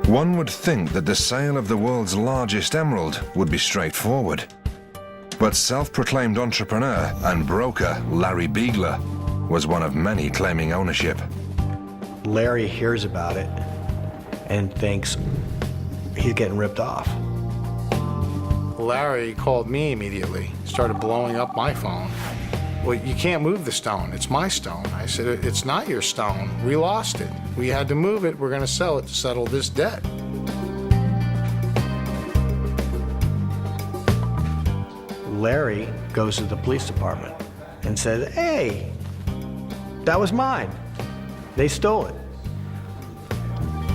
One would think that the sale of the world's largest emerald would be straightforward. But self-proclaimed entrepreneur and broker Larry Beigler was one of many claiming ownership. Larry hears about it and thinks he's getting ripped off. Larry called me immediately, started blowing up my phone. Well, you can't move the stone. It's my stone. I said, it's not your stone. We lost it. We had to move it. We're going to sell it to settle this debt. Larry goes to the police department and says, hey, that was mine. They stole it.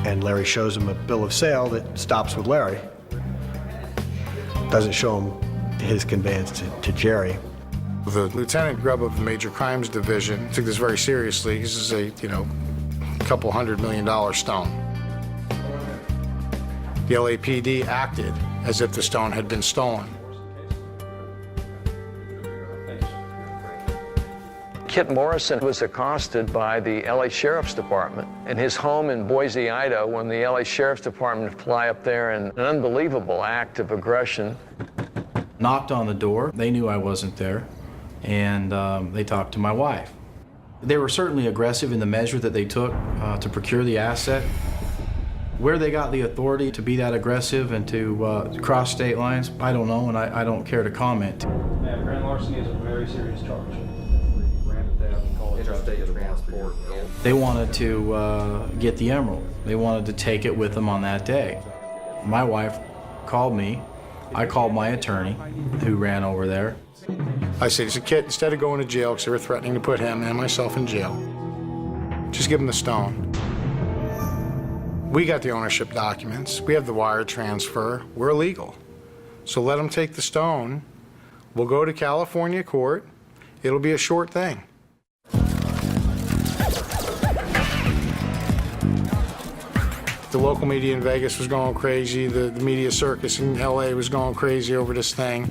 And Larry shows him a bill of sale that stops with Larry. Doesn't show him his conveyance to Jerry. The Lieutenant Grubb of the Major Crimes Division took this very seriously. This is a, couple $100 million stone. The LAPD acted as if the stone had been stolen. Kit Morrison was accosted by the LA Sheriff's Department in his home in Boise, Idaho, when the LA Sheriff's Department fly up there in an unbelievable act of aggression. Knocked on the door. They knew I wasn't there, and they talked to my wife. They were certainly aggressive in the measure that they took to procure the asset. Where they got the authority to be that aggressive and to cross state lines, I don't know, and I don't care to comment. Yeah, grand larceny is a very serious charge. They wanted to get the emerald. They wanted to take it with them on that day. My wife called me. I called my attorney, who ran over there. I said, Kit, instead of going to jail, because they were threatening to put him and myself in jail, just give him the stone. We got the ownership documents. We have the wire transfer. We're legal. So let him take the stone. We'll go to California court. It'll be a short thing. The local media in Vegas was going crazy. The media circus in LA was going crazy over this thing.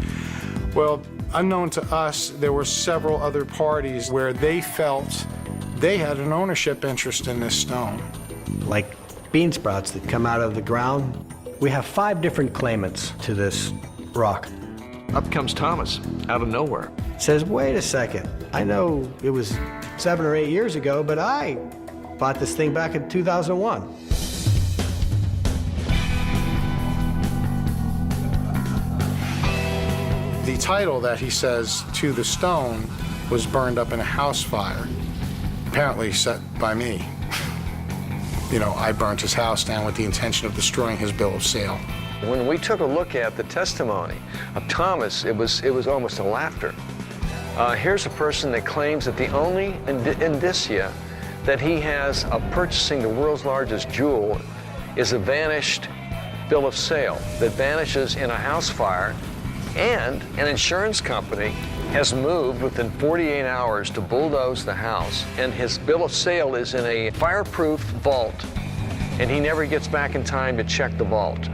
Well, unknown to us, there were several other parties where they felt they had an ownership interest in this stone. Like bean sprouts that come out of the ground. We have 5 different claimants to this rock. Up comes Thomas, out of nowhere. Says, wait a second, I know it was 7 or 8 years ago, but I bought this thing back in 2001. The title that he says to the stone was burned up in a house fire, apparently set by me. I burnt his house down with the intention of destroying his bill of sale. When we took a look at the testimony of Thomas, it was almost a laughter. Here's a person that claims that the only indicia that he has of purchasing the world's largest jewel is a vanished bill of sale that vanishes in a house fire, and an insurance company has moved within 48 hours to bulldoze the house, and his bill of sale is in a fireproof vault, and he never gets back in time to check the vault.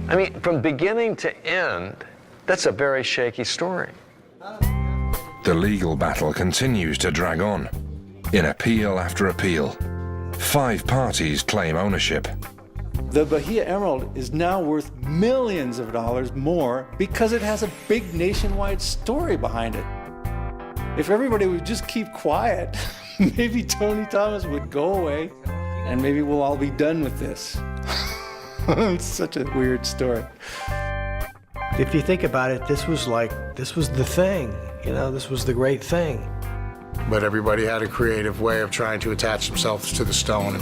I mean, from beginning to end, that's a very shaky story. The legal battle continues to drag on. In appeal after appeal, 5 parties claim ownership. The Bahia Emerald is now worth millions of dollars more because it has a big nationwide story behind it. If everybody would just keep quiet, maybe Tony Thomas would go away and maybe we'll all be done with this. It's such a weird story. If you think about it, this was the thing. This was the great thing. But everybody had a creative way of trying to attach themselves to the stone.